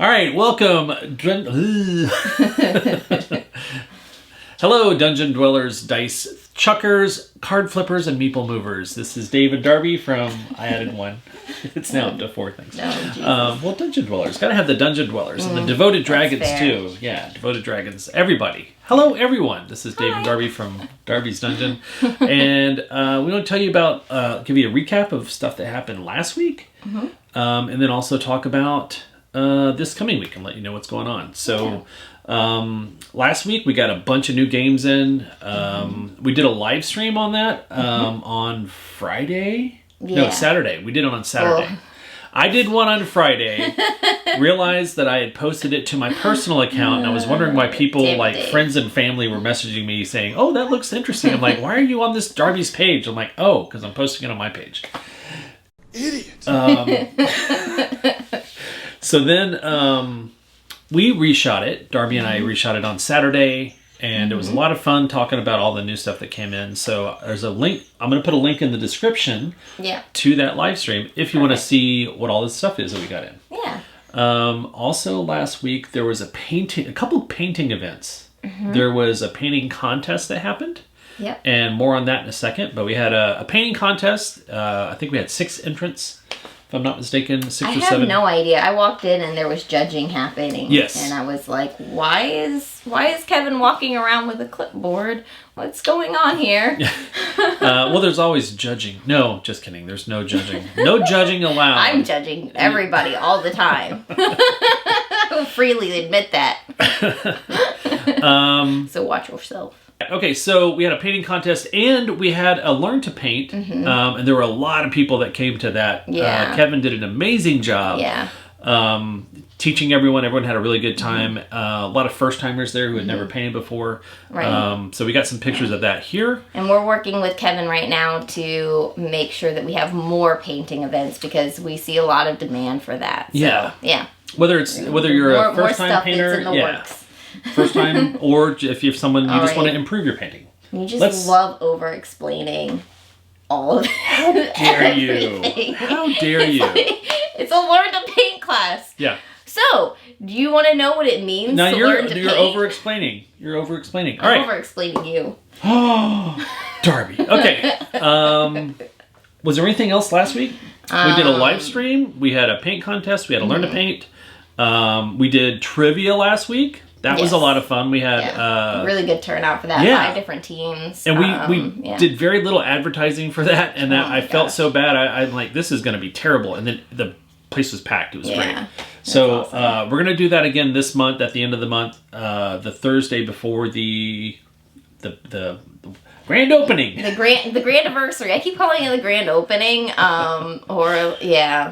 All right, welcome. Hello, Dungeon Dwellers, Dice Chuckers, Card Flippers, and Meeple Movers. This is David Darby from... I added one. It's now up to 4 things. Well, Dungeon Dwellers. Got to have the Dungeon Dwellers. And the Devoted Dragons, too. Yeah, Devoted Dragons. Everybody. Hello, everyone. This is David Darby from Darby's Dungeon. And we want to tell you about... give you a recap of stuff that happened last week. And then also talk about this coming week and let you know what's going on. So... last week we got a bunch of new games in. We did a live stream on that on Friday. No, Saturday. We did it on Saturday. Cool. I did one on Friday. Realized that I had posted it to my personal account, and I was wondering why people, like friends and family, were messaging me saying, "Oh, that looks interesting." I'm like, "Why are you on this Darby's page?" I'm like, "Oh, because I'm posting it on my page." Idiot. So then. We reshot it. Darby and I reshot it on Saturday, and it was a lot of fun talking about all the new stuff that came in. So there's a link. I'm going to put a link in the description to that live stream if you want to see what all this stuff is that we got in. Yeah. Also, last week there was a couple of painting events. There was a painting contest that happened. Yep. And more on that in a second. But we had a painting contest. I think we had 6 entrants. If I'm not mistaken, 6 or 7. I have no idea. I walked in and there was judging happening. Yes. And I was like, why is Kevin walking around with a clipboard? What's going on here? Well, there's always judging. No, just kidding. There's no judging. No judging allowed. I'm judging everybody all the time. I will freely admit that. So watch yourself. Okay, so we had a painting contest, and we had a Learn to Paint, and there were a lot of people that came to that. Yeah. Kevin did an amazing job teaching everyone. Everyone had a really good time. A lot of first-timers there who had never painted before. Right. So we got some pictures of that here. And we're working with Kevin right now to make sure that we have more painting events because we see a lot of demand for that. So, yeah. Whether you're a first-time painter, works. First time, or if you're someone you just want to improve your painting. You just love over-explaining all of it. How dare you? How dare you? It's a Learn to Paint class. Yeah. So, do you want to know what it means to learn to paint? You're over-explaining. You're over-explaining. All I'm right. over-explaining you. Oh, Darby. Okay. Was there anything else last week? We did a live stream. We had a paint contest. We had a Learn to Paint. We did trivia last week. That was a lot of fun. We had really good turnout for that. 5 different teams. And we did very little advertising for that, and I felt so bad. I'm like, this is going to be terrible. And then the place was packed. It was great. So awesome. We're going to do that again this month, at the end of the month, the Thursday before the grand opening. The grand anniversary. I keep calling it the grand opening.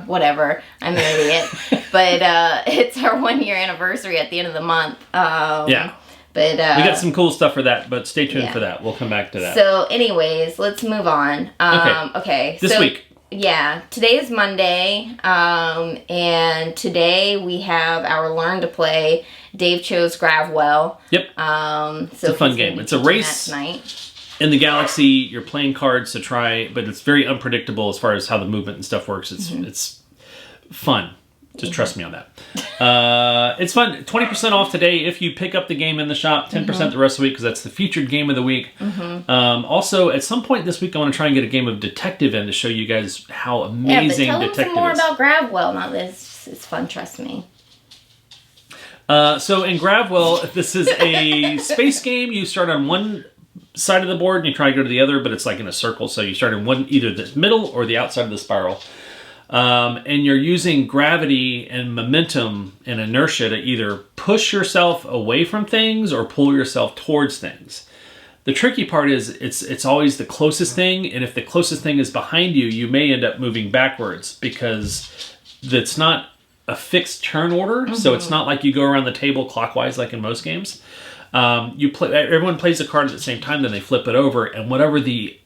Whatever. I'm an idiot. But it's our 1-year anniversary at the end of the month. But we got some cool stuff for that, but stay tuned for that. We'll come back to that. So anyways, let's move on. Okay. This week. Yeah, today is Monday, and today we have our Learn to Play. Dave chose Gravwell. Yep. It's a fun game. It's a race in the galaxy. You're playing cards to try, but it's very unpredictable as far as how the movement and stuff works. It's fun. Just trust me on that. It's fun. 20% off today if you pick up the game in the shop. 10% the rest of the week because that's the featured game of the week. Also, at some point this week, I want to try and get a game of Detective in to show you guys how amazing Detective is. Tell them some more about Gravwell. Now this it's fun. Trust me. So in Gravwell, this is a space game. You start on one side of the board and you try to go to the other, but it's like in a circle. So you start in either the middle or the outside of the spiral. And you're using gravity and momentum and inertia to either push yourself away from things or pull yourself towards things. The tricky part is it's always the closest thing, and if the closest thing is behind you, you may end up moving backwards because it's not a fixed turn order, so it's not like you go around the table clockwise like in most games. Everyone plays a card at the same time, then they flip it over, and whatever the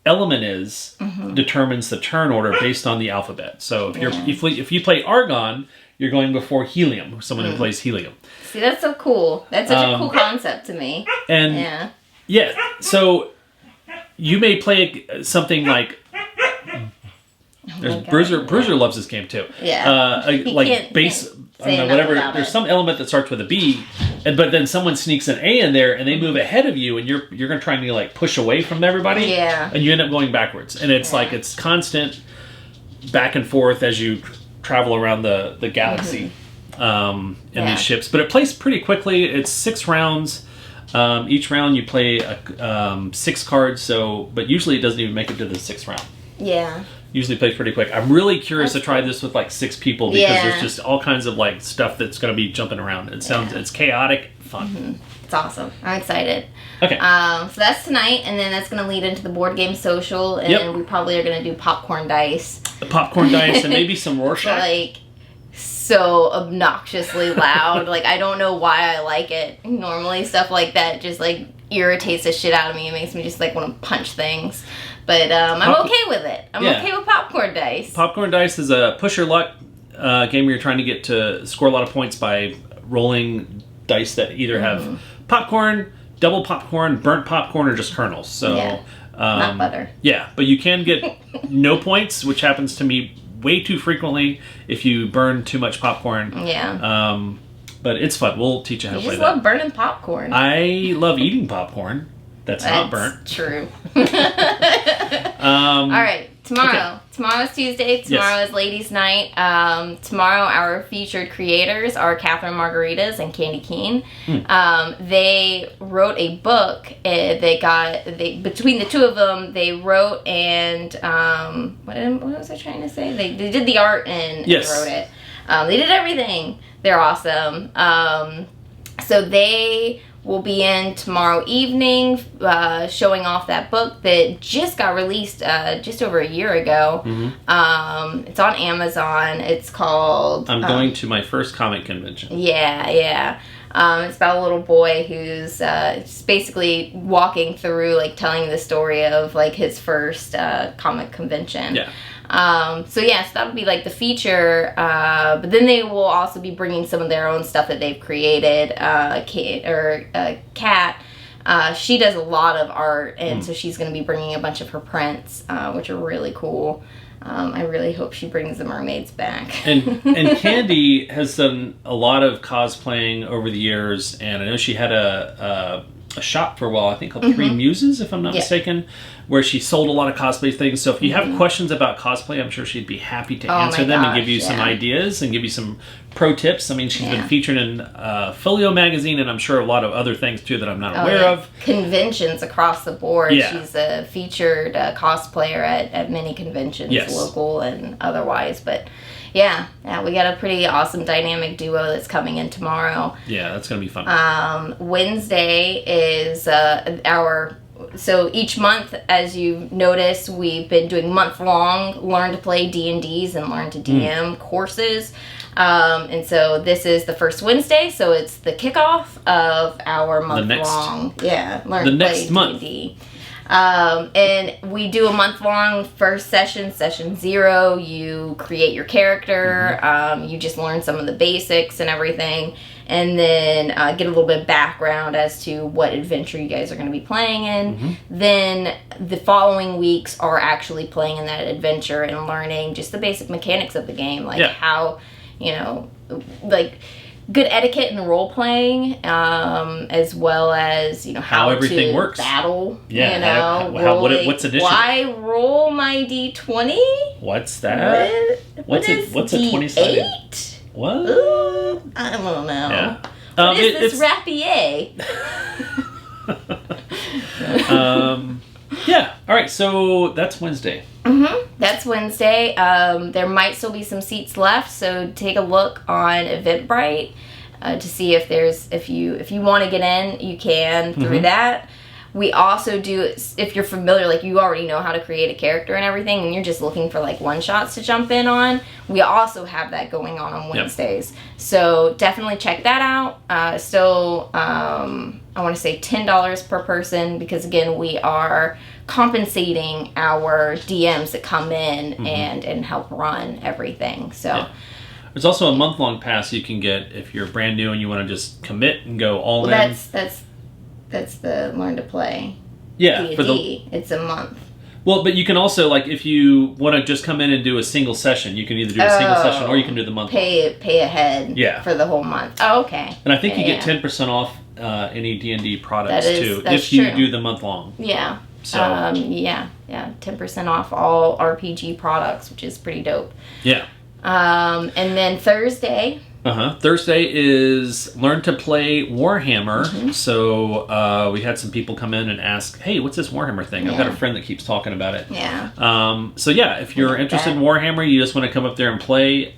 element is determines the turn order based on the alphabet. So if you play argon, you're going before helium, someone who plays helium. See, that's so cool. That's such a cool concept to me. And so you may play something like Bruiser loves this game too. Yeah. Like base, I don't know, whatever. There's some element that starts with a B, but then someone sneaks an A in there, and they move ahead of you, and you're gonna try and like push away from everybody. Yeah. And you end up going backwards, and it's like it's constant back and forth as you travel around the galaxy in these ships. But it plays pretty quickly. It's 6 rounds. Each round you play 6 cards. But usually it doesn't even make it to the 6th round. Yeah. Usually plays pretty quick. I'm really curious to try this with like 6 people because there's just all kinds of like stuff that's going to be jumping around. It sounds it's chaotic fun. It's awesome. I'm excited. Okay. So that's tonight, and then that's going to lead into the board game social, and we probably are going to do popcorn dice. Popcorn dice and maybe some Rorschach. Like so obnoxiously loud. Like I don't know why I like it. Normally stuff like that just like irritates the shit out of me. It makes me just like want to punch things. But I'm okay with it. I'm okay with popcorn dice. Popcorn dice is a push your luck game where you're trying to get to score a lot of points by rolling dice that either have popcorn, double popcorn, burnt popcorn, or just kernels. So not butter. Yeah, but you can get no points, which happens to me way too frequently if you burn too much popcorn. Yeah. But it's fun. We'll teach you how to play that. I just love burning popcorn. I love eating popcorn. That's not burnt. True. All right. Tomorrow. Okay. Tomorrow's Tuesday. Tomorrow is Ladies' Night. Tomorrow our featured creators are Katherine Margaritas and Keane. They wrote a book. Between the two of them, they wrote and what was I trying to say? They did the art and wrote it. They did everything. They're awesome. So they will be in tomorrow evening showing off that book that just got released just over a year ago. It's on Amazon. It's called I'm going to my first comic convention. Yeah. It's about a little boy who's just basically walking through, like, telling the story of, like, his first comic convention. Yeah. So that'll be like the feature, but then they will also be bringing some of their own stuff that they've created. Kat, she does a lot of art, and so she's going to be bringing a bunch of her prints, which are really cool. I really hope she brings the mermaids back. and Candy has done a lot of cosplaying over the years, and I know she had a shop for a while, I think called 3 Muses, if I'm not mistaken, where she sold a lot of cosplay things. So if you have questions about cosplay, I'm sure she'd be happy to answer them and give you some ideas and give you some pro tips. I mean, she's been featured in Folio magazine, and I'm sure a lot of other things too that I'm not aware of. Conventions across the board. She's a featured cosplayer at many conventions, local and otherwise. But yeah, we got a pretty awesome dynamic duo that's coming in tomorrow. Yeah, that's going to be fun. Wednesday is so each month, as you notice, we've been doing month-long Learn to Play D&Ds and Learn to DM courses. And so this is the first Wednesday, so it's the kickoff of our month-long Learn to Play D&D. And we do a month-long first session 0. You create your character, you just learn some of the basics and everything, and then get a little bit of background as to what adventure you guys are going to be playing in. Then the following weeks are actually playing in that adventure and learning just the basic mechanics of the game, like how, like good etiquette and role playing, as well as how everything to works. Battle. What's initiative? Why roll my d20? What's that? What's a 20-sided? What? I don't know. Yeah. What is this rapier? Yeah. All right. So that's Wednesday. That's Wednesday. There might still be some seats left, so take a look on Eventbrite to see if you want to get in, you can through that. We also do, if you're familiar, like you already know how to create a character and everything, and you're just looking for like one-shots to jump in on, we also have that going on Wednesdays. So definitely check that out. I want to say $10 per person, because again, we are compensating our DMs that come in and help run everything. So there's also a month-long pass you can get if you're brand new and you want to just commit and go all in. That's the Learn to Play. Yeah, D&D. It's a month. Well, but you can also, like, if you want to just come in and do a single session, you can either do a single session or you can do the month. Pay ahead for the whole month. Oh, okay. And I think you get 10% off any D&D products, too, if true. you do the month long. Yeah. So. 10% off all RPG products, which is pretty dope. Yeah. And then Thursday... Thursday is Learn to Play Warhammer. So we had some people come in and ask, hey, what's this Warhammer thing? I've got a friend that keeps talking about it. Yeah. So yeah, if you're interested in Warhammer, you just want to come up there and play,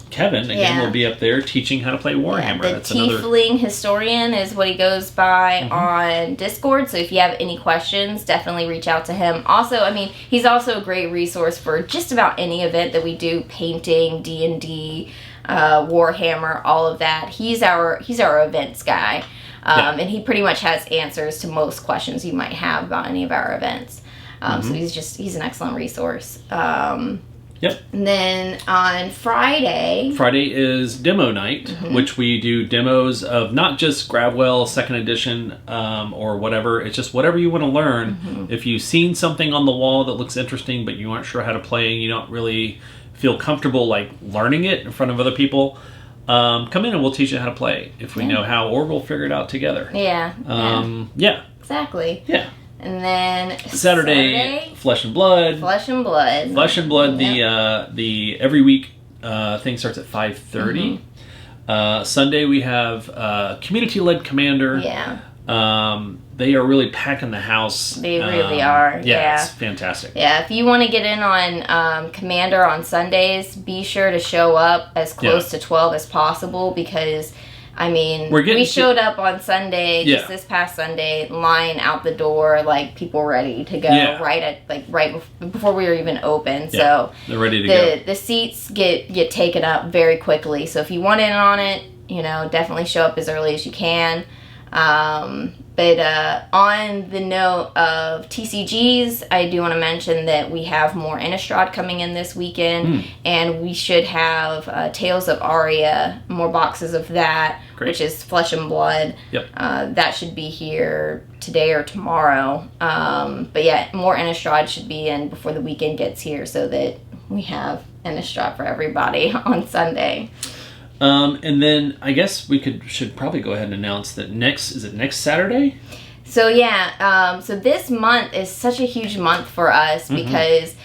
Kevin, again, will be up there teaching how to play Warhammer. The Tiefling Historian is what he goes by on Discord. So if you have any questions, definitely reach out to him. Also, I mean, he's also a great resource for just about any event that we do, painting, D&D, Warhammer, all of that. He's our events guy, and he pretty much has answers to most questions you might have about any of our events. So he's an excellent resource. Yep. And then on Friday is demo night, which we do demos of not just Gravwell 2nd edition or whatever. It's just whatever you want to learn. If you've seen something on the wall that looks interesting, but you aren't sure how to play, and you don't really feel comfortable like learning it in front of other people, come in and we'll teach you how to play if we know how, or we'll figure it out together. Yeah. Exactly. Yeah. And then Saturday, Flesh and Blood. Flesh and Blood. The every week thing starts at 5:30. Sunday we have community-led Commander. Yeah. They are really packing the house. They really are. Yeah, it's fantastic. Yeah, if you want to get in on Commander on Sundays, be sure to show up as close to 12 as possible, because I mean, we showed up on Sunday, just this past Sunday, line out the door, like people ready to go right before we were even open. So they're ready to go. The seats get taken up very quickly. So if you want in on it, definitely show up as early as you can. But on the note of TCGs, I do want to mention that we have more Innistrad coming in this weekend, and we should have Tales of Aria, more boxes of that, which is Flesh and Blood. Yep. That should be here today or tomorrow. But yeah, more Innistrad should be in before the weekend gets here, so that we have Innistrad for everybody on Sunday. And then I guess we should probably go ahead and announce that next Saturday? So yeah, so this month is such a huge month for us because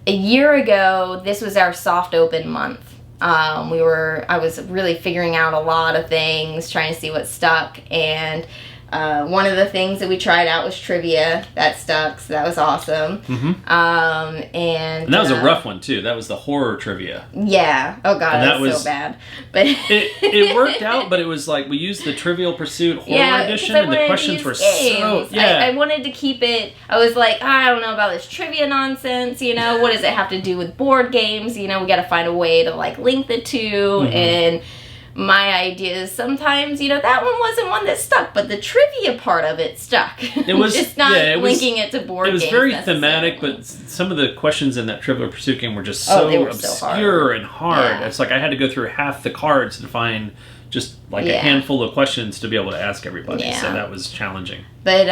a year ago, this was our soft open month. I was really figuring out a lot of things, trying to see what stuck, and one of the things that we tried out was trivia. That stuck, so that was awesome. And that was a rough one too. That was the horror trivia. Yeah. Oh god, that was so bad. But it worked out, but it was like we used the Trivial Pursuit horror edition, and the questions were so. Yeah. I wanted to keep it. I was like, I don't know about this trivia nonsense. What does it have to do with board games? We got to find a way to like link the two and. My idea is sometimes, that one wasn't one that stuck, but the trivia part of it stuck. It was just not linking it to board games. It was very thematic, but some of the questions in that Trivial Pursuit game were just so obscure and hard. Yeah. It's like I had to go through half the cards to find just like a handful of questions to be able to ask everybody. Yeah. So that was challenging. But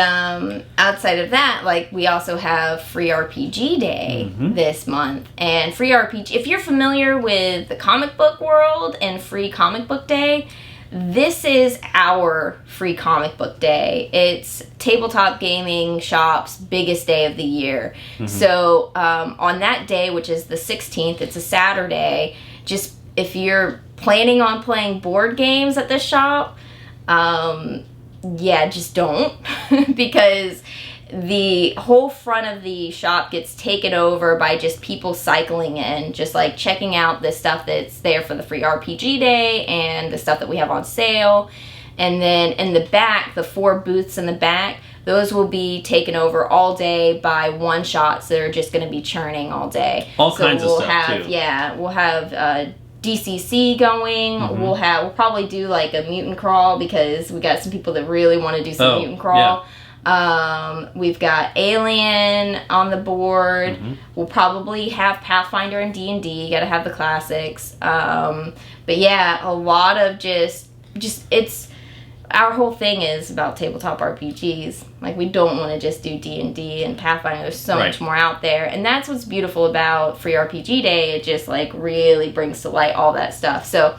outside of that, like we also have Free RPG Day this month. And Free RPG, if you're familiar with the comic book world and Free Comic Book Day, this is our Free Comic Book Day. It's tabletop gaming shop's biggest day of the year. So on that day, which is the 16th, it's a Saturday, just if you're planning on playing board games at the shop, just don't because the whole front of the shop gets taken over by just people cycling in, just like checking out the stuff that's there for the Free RPG Day and the stuff that we have on sale. And then in the back, the 4 booths in the back, those will be taken over all day by one-shots that are just going to be churning all day. All kinds of stuff, too. Yeah, we'll have DCC going. We'll probably do like a mutant crawl because we got some people that really want to do some mutant crawl. Yeah. We've got Alien on the board. We'll probably have Pathfinder and D&D. Got to have the classics. But yeah, a lot of just it's our whole thing is about tabletop RPGs. Like, we don't want to just do D&D and Pathfinder. There's so much more out there. And that's what's beautiful about Free RPG Day. It just, like, really brings to light all that stuff. So,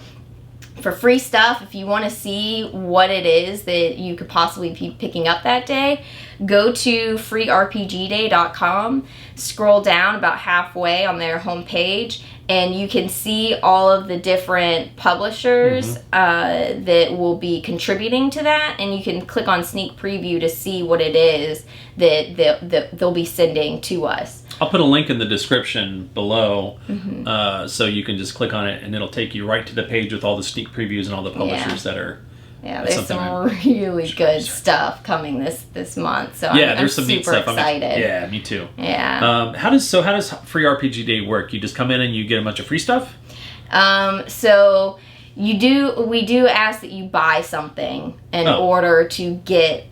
for free stuff, if you want to see what it is that you could possibly be picking up that day, go to freerpgday.com, scroll down about halfway on their homepage, and you can see all of the different publishers that will be contributing to that, and you can click on sneak preview to see what it is that they'll be sending to us. I'll put a link in the description below, so you can just click on it, and it'll take you right to the page with all the sneak previews and all the publishers that are. Yeah, there's some really good stuff coming this month. So I'm some super neat stuff. excited. Yeah, me too. Yeah. How does Free RPG Day work? You just come in and you get a bunch of free stuff? So we do ask that you buy something in order to get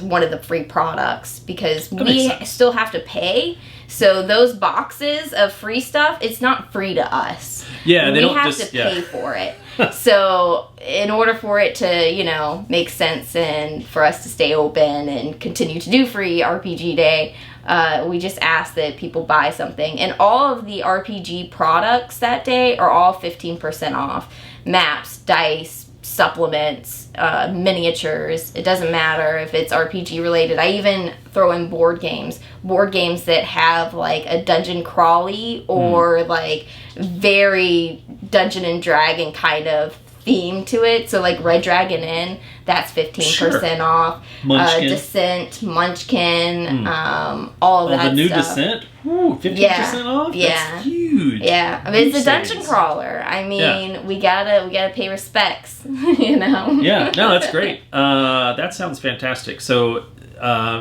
one of the free products, because we still have to pay. So those boxes of free stuff, it's not free to us. Yeah, we have to pay for it. So in order for it to, make sense and for us to stay open and continue to do Free RPG Day, we just ask that people buy something. And all of the RPG products that day are all 15% off. Maps, dice, supplements, miniatures. It doesn't matter if it's RPG related. I even throw in board games that have like a dungeon crawly or like very Dungeon and Dragon kind of theme to it. So like Red Dragon Inn, that's 15% off. Munchkin. Descent, Munchkin, all of that stuff. The new Descent? Ooh, 15% off? Yeah. That's huge. Yeah. I mean, it's a dungeon crawler. I mean, we gotta pay respects, Yeah, no, that's great. That sounds fantastic. So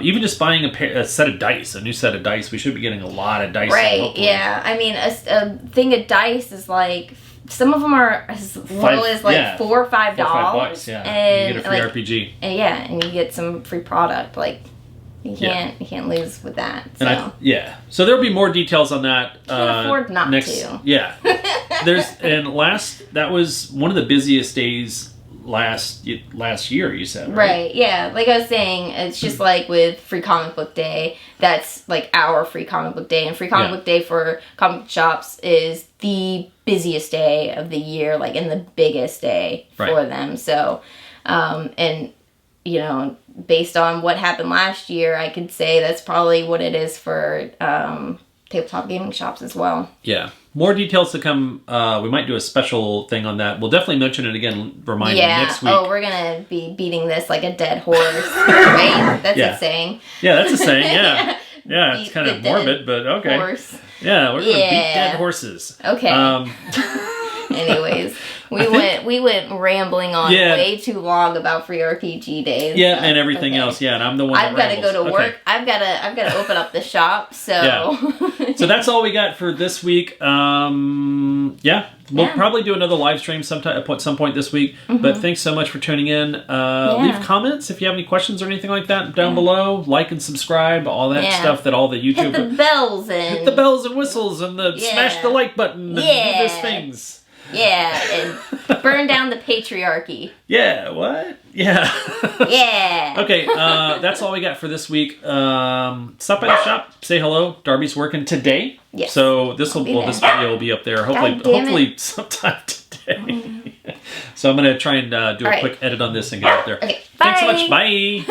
even just buying a set of dice, a new set of dice, we should be getting a lot of dice. Right, yeah. I mean, a thing of dice is like, some of them are as low as like $4 or $5. $5, yeah. And you get a free RPG. And you get some free product. Like, you can't lose with that. So. And so there'll be more details on that. Can't afford not to. Yeah. That was one of the busiest days last year, you said, right? Yeah. Like I was saying, it's just like with Free Comic Book Day, that's like our Free Comic Book Day, and Free Comic Book Day for comic book shops is the busiest day of the year, like, and the biggest day for them. So, and based on what happened last year, I could say that's probably what it is for tabletop gaming shops as well. Yeah. More details to come. We might do a special thing on that. We'll definitely mention it again, remind you next week. Oh, we're going to be beating this like a dead horse, right? That's a saying. Yeah, that's a saying, yeah. Yeah, it's kind of morbid, but okay. Horse. Yeah, we're going to beat dead horses. Okay. Anyways, we went rambling on way too long about Free RPG Days. Yeah, and everything else. Yeah, and I'm the one. I've got to go to work. I've got to open up the shop. So so that's all we got for this week. We'll probably do another live stream at some point this week. But thanks so much for tuning in. Leave comments if you have any questions or anything like that down below. Like and subscribe, all that stuff that all the YouTube. Hit the bells and whistles and smash the like button and do those things. Yeah, and burn down the patriarchy. Yeah, what? Yeah. Yeah. Okay, that's all we got for this week. Stop by the shop, say hello. Darby's working today. Yes. So this video will be up there hopefully sometime today. So I'm going to try and do a quick edit on this and get it up there. Okay, Thanks so much. Bye.